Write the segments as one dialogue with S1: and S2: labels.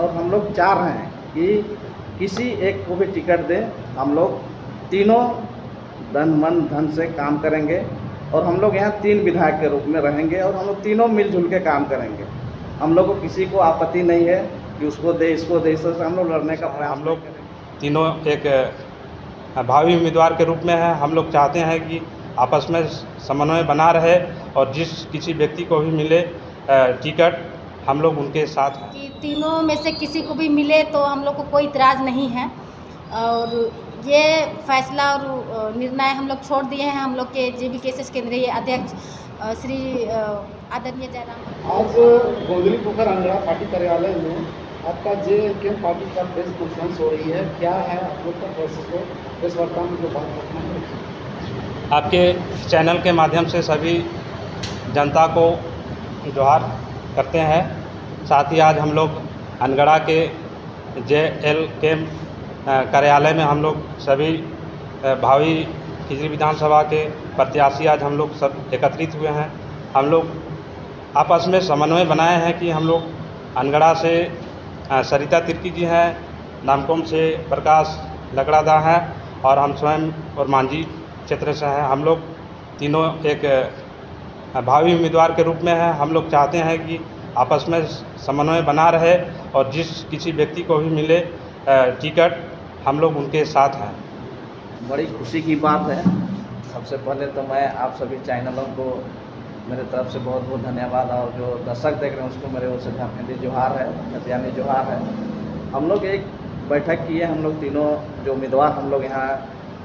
S1: और हम लोग चाह रहे हैं कि किसी एक को भी टिकट दें। हम लोग तीनों तन मन धन से काम करेंगे और हम लोग यहाँ 3 विधायक के रूप में रहेंगे और हम लोग तीनों मिलजुल के काम करेंगे। हम लोग को किसी को आपत्ति नहीं है कि उसको दे इसको दे, इस तरह से हम लोग लड़ने का प्रयास
S2: हम लोग तीनों एक भावी उम्मीदवार के रूप में हैं। हम लोग चाहते हैं कि आपस में समन्वय बना रहे और जिस किसी व्यक्ति को भी मिले टिकट, हम लोग उनके साथ हैं।
S3: कि तीनों में से किसी को भी मिले तो हम लोग को कोई इतराज़ नहीं है और ये फैसला और निर्णय हम लोग छोड़ दिए हैं हम लोग के JBKSS केंद्रीय अध्यक्ष श्री आदरणीय जयराम।
S4: आज गोंदली पोखर अंगड़ा पार्टी कार्यालय में आपका JMK पार्टी का प्रेस कॉन्फ्रेंस हो रही है, क्या है आप लोग का प्रेस वार्ता में जो बात करना है?
S2: आपके चैनल के माध्यम से सभी जनता को जोहार करते हैं। साथ ही आज हम लोग अनगढ़ा के JLK कार्यालय में हम लोग सभी भावी खिजरी विधानसभा के प्रत्याशी आज हम लोग सब एकत्रित हुए हैं। हम लोग आपस में समन्वय बनाए हैं कि हम लोग अनगढ़ा से सरिता तिर्की जी हैं, नामकुम से प्रकाश लकड़ादा हैं और हम स्वयं और मांझी क्षेत्र से हैं। हम लोग तीनों एक भावी उम्मीदवार के रूप में हैं। हम लोग चाहते हैं कि आपस में समन्वय बना रहे और जिस किसी व्यक्ति को भी मिले टिकट, हम लोग उनके साथ हैं।
S1: बड़ी खुशी की बात है। सबसे पहले तो मैं आप सभी चैनलों को मेरे तरफ से बहुत बहुत धन्यवाद और जो दर्शक देख रहे हैं उसको मेरे ओर से धन्यवाद जोहार है, खतियानी जोहार है। हम लोग एक बैठक की है, हम लोग तीनों जो उम्मीदवार हम लोग यहाँ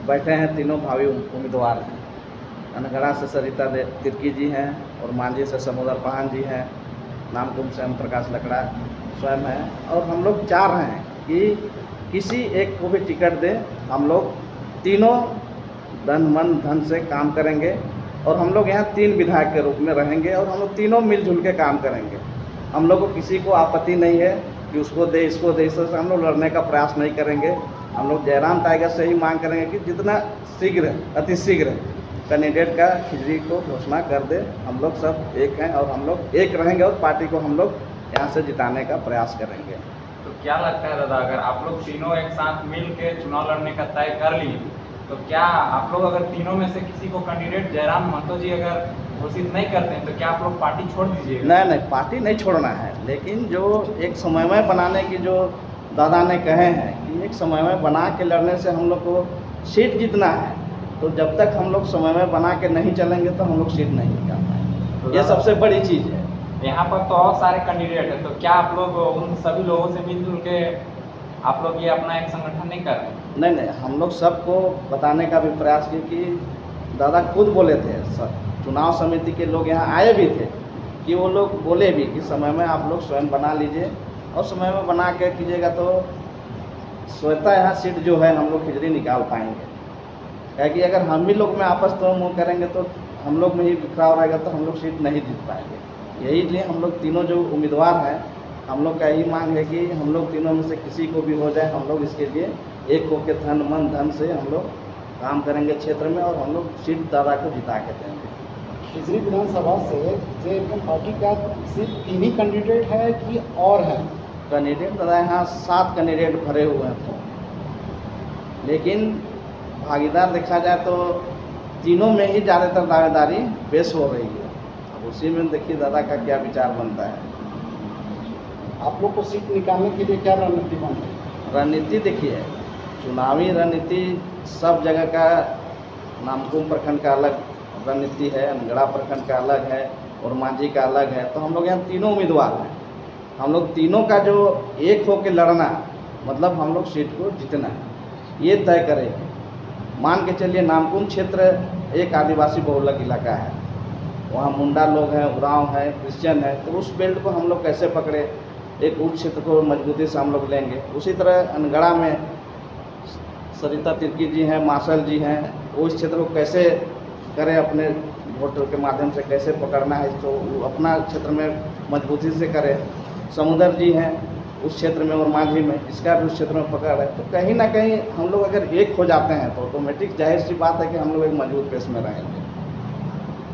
S1: बैठे हैं, तीनों भावी उम्मीदवार हैं। अनगढ़ा से सरिता तिर्की जी हैं और मांझी से समुदर पाहन जी हैं, नामकुम से हम प्रकाश लकड़ा स्वयं हैं। और हम लोग चाह रहे हैं कि किसी एक को भी टिकट दें। हम लोग तीनों तन मन धन से काम करेंगे और हम लोग यहाँ 3 विधायक के रूप में रहेंगे और हम लोग तीनों मिलजुल के काम करेंगे। हम लोग को किसी को आपत्ति नहीं है कि उसको दे इसको दे, इस तरह से हम लोग लड़ने का प्रयास नहीं करेंगे। हम लोग जयराम टाइगर से ही मांग करेंगे कि जितना शीघ्र अतिशीघ्र कैंडिडेट का खिजरी को घोषणा कर दे। हम लोग सब एक हैं और हम लोग एक रहेंगे और पार्टी को हम लोग यहाँ से जिताने का प्रयास करेंगे।
S5: तो क्या लगता है दादा, अगर आप लोग तीनों एक साथ मिल के चुनाव लड़ने का तय कर लिए तो क्या आप लोग अगर तीनों में से किसी को कैंडिडेट जयराम महतो जी अगर घोषित नहीं करते हैं तो क्या आप लोग पार्टी छोड़ दीजिएगा?
S1: नहीं, पार्टी नहीं छोड़ना है, लेकिन जो एक समन्वय बनाने की जो दादा ने कहे हैं कि एक समन्वय बना के लड़ने से हम लोग को सीट जीतना है, तो जब तक हम लोग समन्वय बना के नहीं चलेंगे तो हम लोग सीट नहीं निकाल पाएंगे। ये सबसे बड़ी चीज़ है।
S5: यहाँ पर तो और सारे कैंडिडेट हैं, तो क्या आप लोग उन सभी लोगों से मिलजुल के आप लोग ये अपना एक संगठन नहीं कर रहे?
S1: नहीं, हम लोग सबको बताने का भी प्रयास किए कि दादा खुद बोले थे, चुनाव समिति के लोग यहाँ आए भी थे कि वो लोग बोले भी कि समय में आप लोग स्वयं बना लीजिए और समय में बना के कीजिएगा तो स्वतः यहाँ सीट जो है हम लोग खिजरी निकाल पाएंगे। क्या कि अगर हम ही लोग में आपस तो मुँह करेंगे तो हम लोग में ही बिखराव रहेगा तो हम लोग सीट नहीं जीत पाएंगे। यही लिए हम लोग तीनों जो उम्मीदवार हैं, हम लोग का यही मांग है कि हम लोग तीनों में से किसी को भी हो जाए, हम लोग इसके लिए एक होकर तन मन धन से हम लोग काम करेंगे क्षेत्र में और हम लोग सीट दादा को जिता के देंगे।
S4: खिजरी विधानसभा से JMK पार्टी का सिर्फ 3 ही कैंडिडेट है कि और है?
S1: कैंडिडेट दादा यहाँ 7 कैंडिडेट भरे हुए थे, लेकिन भागीदार देखा जाए तो तीनों में ही ज़्यादातर दावेदारी पेश हो रही है। अब उसी में देखिए दादा का क्या विचार बनता है।
S4: आप लोग को सीट निकालने के लिए क्या रणनीति बन रही है?
S1: रणनीति देखिए, चुनावी रणनीति सब जगह का, नामकुम प्रखंड का अलग रणनीति है, अनगढ़ा प्रखंड का अलग है और मांझी का अलग है। तो हम लोग यहाँ तीनों उम्मीदवार हैं, हम लोग तीनों का जो एक होकर लड़ना मतलब हम लोग सीट को जीतना है, ये तय करेंगे। मान के चलिए नामकुम क्षेत्र एक आदिवासी बहुलक इलाका है, वहाँ मुंडा लोग हैं, उरांव है, क्रिश्चियन है, तो उस बेल्ट को हम लोग कैसे पकड़े, एक उच्च क्षेत्र को मजबूती से हम लोग लेंगे। उसी तरह अनगढ़ा में सरिता तिर्की जी हैं, मार्शल जी हैं, उस क्षेत्र को कैसे करें, अपने वोटर के माध्यम से कैसे पकड़ना है, तो अपना क्षेत्र में मजबूती से करें। समुदर जी हैं उस क्षेत्र में और मांझी में, इसका भी उस क्षेत्र में पकड़ है। तो कहीं ना कहीं हम लोग अगर एक हो जाते हैं तो ऑटोमेटिक जाहिर सी बात है कि हम लोग एक मजबूत पेश में रहेंगे।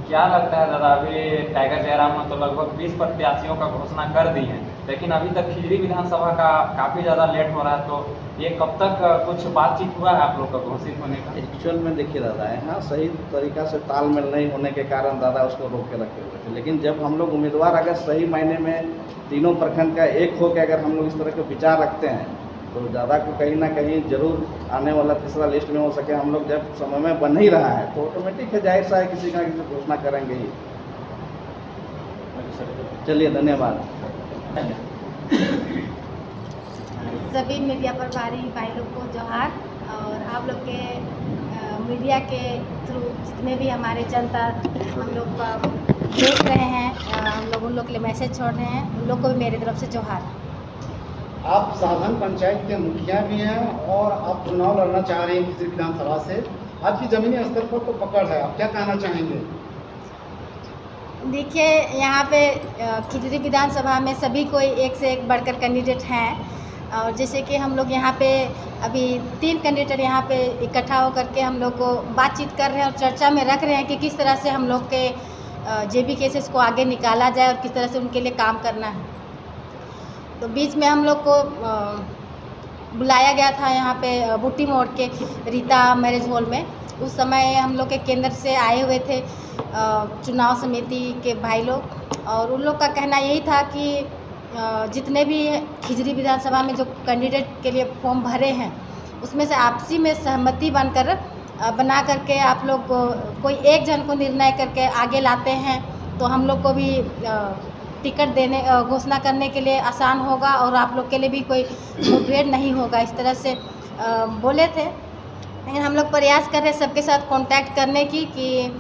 S5: क्या लगता है दादा, अभी टाइगर जयराम ने तो लगभग 20 प्रत्याशियों का घोषणा कर दी है, लेकिन अभी तक खिजड़ी विधानसभा का काफ़ी ज़्यादा लेट हो रहा है, तो ये कब तक कुछ बातचीत हुआ है आप लोग का घोषित होने का?
S1: एक्चुअल में देखिए दादा, यहाँ सही तरीका से तालमेल नहीं होने के कारण दादा उसको रोक के रखे हुए थे। लेकिन जब हम लोग उम्मीदवार अगर सही मायने में तीनों प्रखंड का एक हो के अगर हम लोग इस तरह के विचार रखते हैं तो दादा को कहीं ना कहीं जरूर आने वाला तीसरा लिस्ट में हो सके। हम लोग जब समय में बन ही रहा है तो ऑटोमेटिक है, जाहिर सा है किसी का किसी घोषणा करेंगे ही। चलिए, धन्यवाद।
S3: सभी मीडिया प्रभारी भाई लोग को जोहार। और आप लोग के मीडिया के थ्रू जितने भी हमारे जनता हम लोग का देख रहे हैं, हम लोग उन लोग के लिए मैसेज छोड़ रहे हैं, उन लोग को भी मेरी तरफ से जोहार।
S4: आप साधन पंचायत के मुखिया भी हैं और आप चुनाव लड़ना चाह रहे हैं किसी विधानसभा से। आपकी ज़मीनी स्तर पर तो पकड़ है, आप क्या कहना चाहेंगे?
S3: देखिए, यहाँ पे खिजड़ी विधानसभा में सभी कोई एक से एक बढ़कर कैंडिडेट हैं। और जैसे कि हम लोग यहाँ पे अभी 3 कैंडिडेट यहाँ पे इकट्ठा होकर के हम लोग को बातचीत कर रहे हैं और चर्चा में रख रहे हैं कि किस तरह से हम लोग के जेबी केसेस को आगे निकाला जाए और किस तरह से उनके लिए काम करना है। तो बीच में हम लोग को बुलाया गया था यहाँ पे बुट्टी मोड़ के रीता मैरिज हॉल में। उस समय हम लोग के केंद्र से आए हुए थे चुनाव समिति के भाई लोग, और उन लोग का कहना यही था कि जितने भी खिजड़ी विधानसभा में जो कैंडिडेट के लिए फॉर्म भरे हैं उसमें से आपसी में सहमति बना करके आप लोग कोई एक जन को निर्णय करके आगे लाते हैं तो हम लोग को भी टिकट देने घोषणा करने के लिए आसान होगा और आप लोग के लिए भी कोई मुठभेड़ नहीं होगा, इस तरह से बोले थे। लेकिन हम लोग प्रयास कर रहे हैं सबके साथ कांटेक्ट करने की कि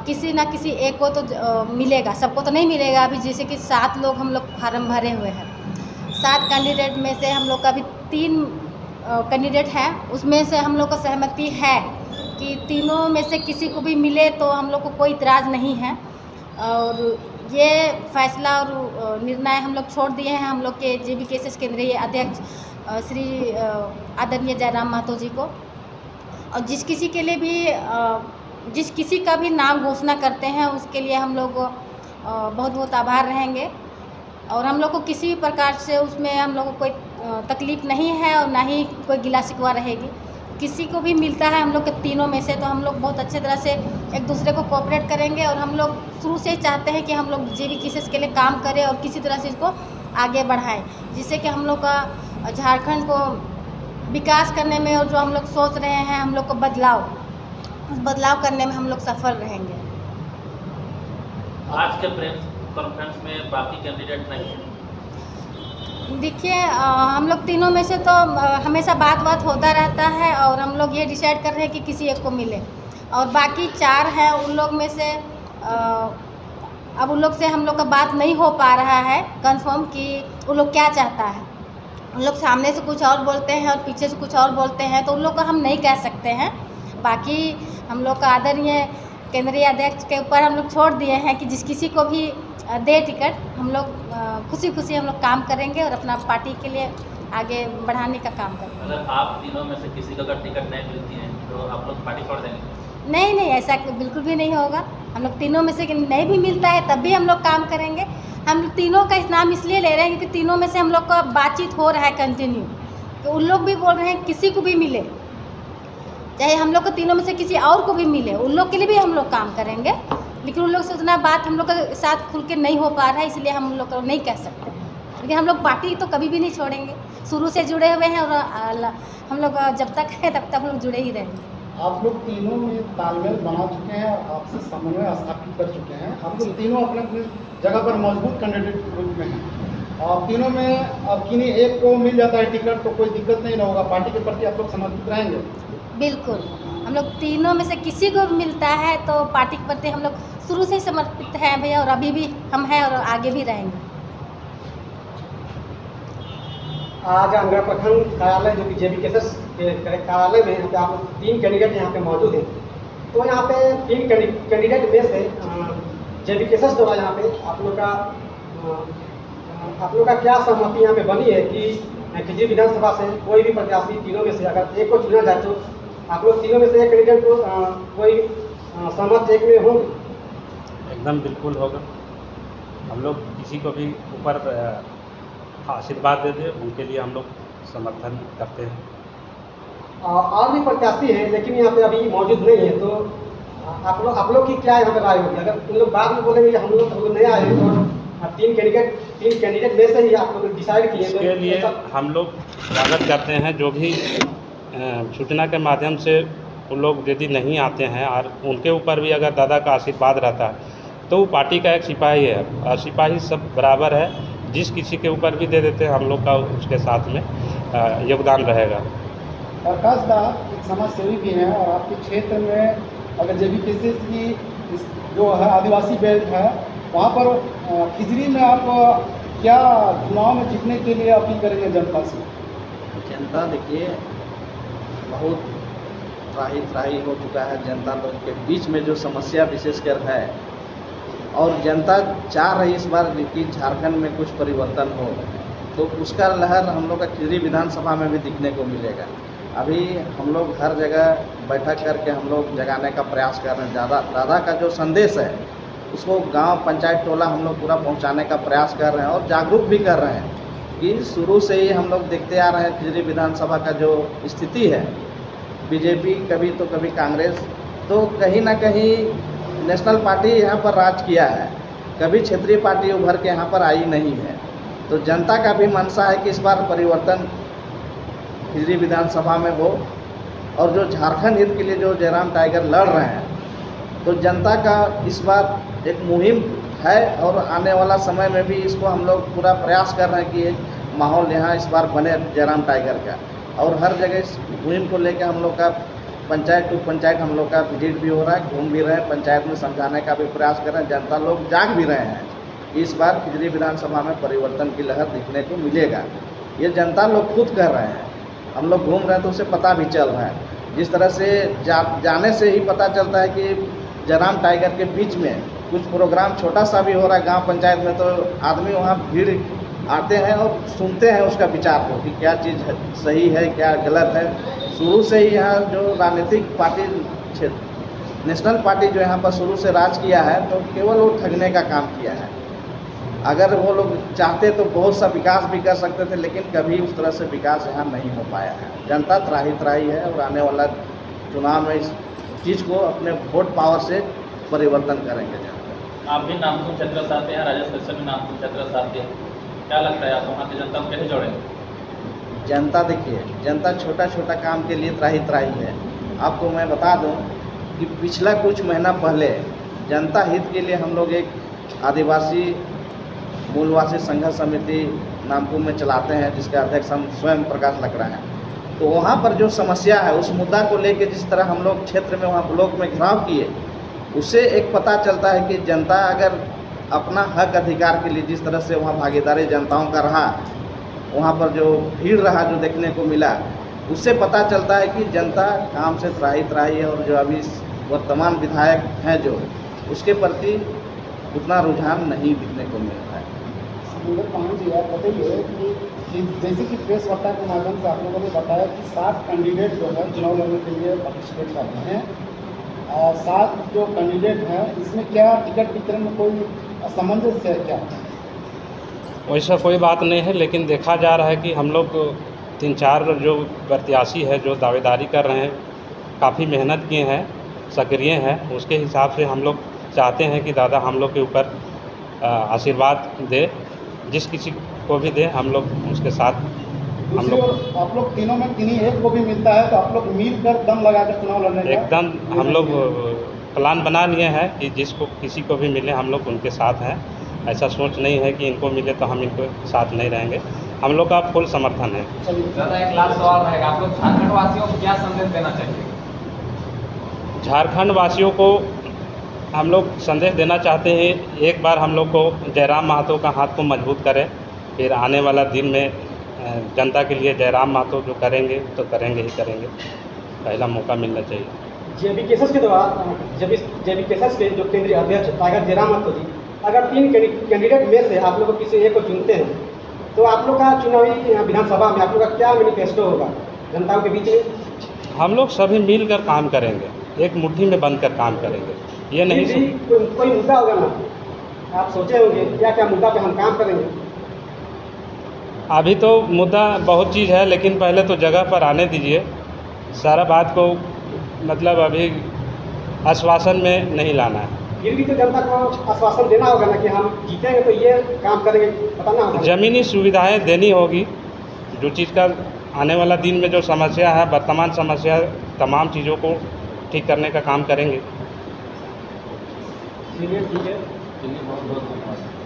S3: किसी ना किसी एक को तो मिलेगा, सबको तो नहीं मिलेगा। अभी जैसे कि 7 लोग हम लोग फार्म भरे हुए हैं, 7 कैंडिडेट में से हम लोग का अभी 3 कैंडिडेट हैं, उसमें से हम लोग को सहमति है कि तीनों में से किसी को भी मिले तो हम लोग को कोई इतराज़ नहीं है। और ये फैसला और निर्णय हम लोग छोड़ दिए हैं हम लोग के जेबी केसेस केंद्रीय अध्यक्ष श्री आदरणीय जयराम महतो जी को। और जिस किसी का भी नाम घोषणा करते हैं उसके लिए हम लोग बहुत बहुत आभार रहेंगे। और हम लोग को किसी भी प्रकार से उसमें हम लोग को कोई तकलीफ़ नहीं है और ना ही कोई गिला शिकवा रहेगी। किसी को भी मिलता है हम लोग के तीनों में से तो हम लोग बहुत अच्छे तरह से एक दूसरे को कोऑपरेट करेंगे। और हम लोग शुरू से ही चाहते हैं कि हम लोग जेबी केसेस के लिए काम करें और किसी तरह से इसको आगे बढ़ाएं, जिससे कि हम लोग का झारखंड को विकास करने में और जो हम लोग सोच रहे हैं हम लोग को बदलाव करने में हम लोग सफल रहेंगे।
S6: आज के प्रेस कॉन्फ्रेंस में बाकी कैंडिडेट नहीं है।
S3: देखिए, हम लोग तीनों में से तो हमेशा बात होता रहता है और हम लोग ये डिसाइड कर रहे हैं कि किसी एक को मिले। और बाकी 4 हैं, उन लोग में से अब उन लोग से हम लोग का बात नहीं हो पा रहा है कंफर्म कि उन लोग क्या चाहता है। उन लोग सामने से कुछ और बोलते हैं और पीछे से कुछ और बोलते हैं, तो उन लोग को हम नहीं कह सकते हैं। बाकी हम लोग का आदरणीय केंद्रीय अध्यक्ष के ऊपर हम लोग छोड़ दिए हैं कि जिस किसी को भी दे टिकट, हम लोग खुशी हम लोग काम करेंगे और अपना पार्टी के लिए आगे बढ़ाने का काम करेंगे।
S6: अगर आप तीनों में से किसी को अगर टिकट नहीं मिलती है तो आप लोग पार्टी छोड़ देंगे?
S3: नहीं, ऐसा बिल्कुल भी नहीं होगा। हम लोग तीनों में से नहीं भी मिलता है तब भी हम लोग काम करेंगे। हम तीनों का नाम इसलिए ले रहे हैं क्योंकि तीनों में से हम लोग का बातचीत हो रहा है कंटिन्यू, तो उन लोग भी बोल रहे हैं किसी को भी मिले, चाहे हम लोग को तीनों में से किसी और को भी मिले, उन लोग के लिए भी हम लोग काम करेंगे। लेकिन उन लोग से उतना बात हम लोग के साथ खुल के नहीं हो पा रहा है, इसलिए हम लोग को नहीं कह सकते। लेकिन हम लोग पार्टी तो कभी भी नहीं छोड़ेंगे, शुरू से जुड़े हुए हैं और हम लोग जब तक है तब तक हम लोग जुड़े ही रहेंगे।
S4: आप लोग तीनों में तालमेल बना चुके हैं और आपसे समन्वय स्थापित कर चुके हैं। आप लोग तीनों अपने अपने जगह पर मजबूत कैंडिडेट के रूप में हैं और तीनों में अब किन्हीं एक को मिल जाता है टिकट तो कोई दिक्कत नहीं होगा, पार्टी के प्रति आप लोग समर्पित रहेंगे।
S3: बिल्कुल, हम लोग तीनों में से किसी को मिलता है तो पार्टी के प्रति हम लोग शुरू से ही समर्पित हैं भैया, और अभी भी हम हैं और आगे भी रहेंगे।
S7: आज अंगड़ा प्रखंड कार्यालय जो कि जेबी केसेस के कार्यालय में यहाँ पे आप 3 कैंडिडेट यहाँ पे मौजूद हैं। तो यहाँ पे 3 कैंडिडेट में से जेबी केसेस द्वारा यहाँ पे आप लोग का क्या सहमति यहाँ पे बनी है कि खिजड़ी विधानसभा से कोई भी प्रत्याशी तीनों में से अगर एक को चुना जाए तो आप लोग तीनों में से एक कैंडिडेट को कोई सहमत एक में होंगे?
S2: एकदम बिल्कुल होगा। हम लोग किसी को भी ऊपर आशीर्वाद दे दे, उनके लिए हम लोग समर्थन करते हैं।
S7: और भी प्रत्याशी हैं लेकिन यहाँ पे अभी मौजूद नहीं है, तो आप लोग की क्या यहाँ पे राय होगी? अगर उन लोग बाद में बोलेंगे हम लोग नहीं आए हैं और तीन कैंडिडेट में से ही आप लोग डिसाइड किए,
S2: इसके लिए हम लोग स्वागत करते हैं। जो भी सूचना के माध्यम से वो लोग यदि नहीं आते हैं और उनके ऊपर भी अगर दादा का आशीर्वाद रहता है तो वो पार्टी का एक सिपाही है, और सिपाही सब बराबर है, जिस किसी के ऊपर भी दे देते हैं हम लोग का उसके साथ में योगदान रहेगा।
S4: प्रकाश दा एक समाज सेवी भी हैं और आपके क्षेत्र में अगर JBKSS की जो है आदिवासी बेल्ट है वहाँ पर खिजरी में आप क्या चुनाव में जीतने के लिए अपील करेंगे जनता से?
S1: जनता देखिए बहुत त्राही हो चुका है जनता लोग के बीच में, जो समस्या विशेषकर है, और जनता चाह रही इस बार कि झारखंड में कुछ परिवर्तन हो, तो उसका लहर हम लोग का खिजरी विधानसभा में भी दिखने को मिलेगा। अभी हम लोग हर जगह बैठक करके हम लोग जगाने का प्रयास कर रहे हैं। दादा का जो संदेश है उसको गांव, पंचायत, टोला हम लोग पूरा पहुंचाने का प्रयास कर रहे हैं और जागरूक भी कर रहे हैं कि शुरू से ही हम लोग देखते आ रहे हैं खिजरी विधानसभा का जो स्थिति है, बीजेपी कभी तो कभी कांग्रेस, तो कहीं ना कहीं नेशनल पार्टी यहाँ पर राज किया है, कभी क्षेत्रीय पार्टी उभर के यहाँ पर आई नहीं है। तो जनता का भी मंशा है कि इस बार परिवर्तन खिजरी विधानसभा में हो, और जो झारखंड हित के लिए जो जयराम टाइगर लड़ रहे हैं, तो जनता का इस बार एक मुहिम है और आने वाला समय में भी इसको हम लोग पूरा प्रयास कर रहे हैं कि एक माहौल यहाँ इस बार बने जयराम टाइगर का, और हर जगह इस मुहिम को लेकर हम लोग का पंचायत टू पंचायत हम लोग का विजिट भी हो रहा है, घूम भी रहे हैं, पंचायत में समझाने का भी प्रयास कर रहे हैं। जनता लोग जाग भी रहे हैं कि इस बार खिजरी विधानसभा में परिवर्तन की लहर दिखने को मिलेगा। ये जनता लोग खुद कर रहे हैं, हम लोग घूम रहे हैं तो उसे पता भी चल रहा है। जिस तरह से जाने से ही पता चलता है कि जयराम टाइगर के बीच में कुछ प्रोग्राम छोटा सा भी हो रहा है गांव पंचायत में, तो आदमी वहां भीड़ आते हैं और सुनते हैं उसका विचार को कि क्या चीज़ सही है क्या गलत है। शुरू से ही यहाँ जो राजनीतिक पार्टी नेशनल पार्टी जो यहाँ पर शुरू से राज किया है, तो केवल वो ठगने का काम किया है। अगर वो लोग चाहते तो बहुत सा विकास भी कर सकते थे, लेकिन कभी उस तरह से विकास यहाँ नहीं हो पाया है। जनता त्राही है और आने वाला चुनाव में इस चीज़ को अपने वोट पावर से परिवर्तन करेंगे जनता।
S6: आप भी नामकुम क्षेत्र से आते हैं, राजेश कश्यप भी नामकुम क्षेत्र से आते हैं, क्या लगता है आप वहाँ की जनता को कैसे जोड़ेंगे?
S1: जनता देखिए, जनता छोटा छोटा काम के लिए त्राही है। आपको मैं बता दूं कि पिछला कुछ महीना पहले जनता हित के लिए हम लोग एक आदिवासी मूलवासी संघर्ष समिति नामकुम में चलाते हैं, जिसका अध्यक्ष हम स्वयं प्रकाश लकड़ा हैं। तो वहाँ पर जो समस्या है उस मुद्दा को लेकर जिस तरह हम लोग क्षेत्र में वहाँ ब्लॉक में घेराव किए, उससे एक पता चलता है कि जनता अगर अपना हक अधिकार के लिए जिस तरह से वहाँ भागीदारी जनताओं का रहा, वहाँ पर जो भीड़ रहा जो देखने को मिला, उससे पता चलता है कि जनता काम से त्राही है, और जो अभी वर्तमान विधायक हैं जो उसके प्रति उतना रुझान नहीं दिखने को मिल रहा है।
S4: समुद्र पान जी, आप बताइए कि जैसे कि प्रेस वार्ता के माध्यम से आप लोगों ने बताया कि 7 कैंडिडेट जो है चुनाव लड़ने के लिए पार्टिसिपेट कर रहे हैं, और 7 जो कैंडिडेट हैं इसमें क्या टिकट वितरण में कोई असमंजस है क्या?
S2: वैसा कोई बात नहीं है, लेकिन देखा जा रहा है कि हम लोग 3-4 जो प्रत्याशी है जो दावेदारी कर रहे हैं, काफ़ी मेहनत किए हैं, सक्रिय हैं। उसके हिसाब से हम लोग चाहते हैं कि दादा हम लोग के ऊपर आशीर्वाद दे, जिस किसी को भी दे हम लोग उसके साथ हम लोग।
S4: आप लोग तीनों में किन्हीं एक को भी मिलता है तो आप लोग मिलकर दम लगाकर चुनाव लड़ने का
S2: एकदम हम लोग प्लान बना लिए हैं कि जिसको किसी को भी मिले हम लोग उनके साथ हैं। ऐसा सोच नहीं है कि इनको मिले तो हम इनको साथ नहीं रहेंगे, हम लोग का फुल समर्थन है।
S5: दादा एक लास्ट सवाल रहेगा, आप लोग झारखंड वासियों को क्या संदेश देना चाहिए?
S2: झारखंड वासियों को हम लोग संदेश देना चाहते हैं, एक बार हम लोग को जयराम महतो का हाथ को मजबूत करें, फिर आने वाला दिन में जनता के लिए जयराम महतो जो करेंगे तो करेंगे ही करेंगे, पहला मौका मिलना चाहिए।
S7: JBKSS के द्वारा JBKSS के जो केंद्रीय अध्यक्ष टाइगर जयराम महतो जी, अगर 3 कैंडिडेट में से आप लोग किसी एक को चुनते हैं तो आप लोग का चुनावी विधानसभा में आप लोग का क्या मैनिफेस्टो होगा जनताओं के बीच में?
S2: हम लोग सभी मिलकर काम करेंगे, एक मुट्ठी में बंधकर काम करेंगे। ये नहीं
S7: कोई मुद्दा होगा ना, आप सोचे होंगे क्या क्या मुद्दा पे हम काम करेंगे?
S2: अभी तो मुद्दा बहुत चीज़ है, लेकिन पहले तो जगह पर आने दीजिए। सारा बात को मतलब अभी आश्वासन में नहीं लाना है।
S7: फिर भी तो जनता को आश्वासन देना होगा ना कि हम जीतेंगे तो ये काम करेंगे, बताना होगा।
S2: ज़मीनी सुविधाएं देनी होगी। जो चीज़ का आने वाला दिन में जो समस्या है, वर्तमान समस्या, तमाम चीज़ों को ठीक करने का काम करेंगे।
S7: चलिए ठीक है।
S6: चलिए बहुत बहुत धन्यवाद।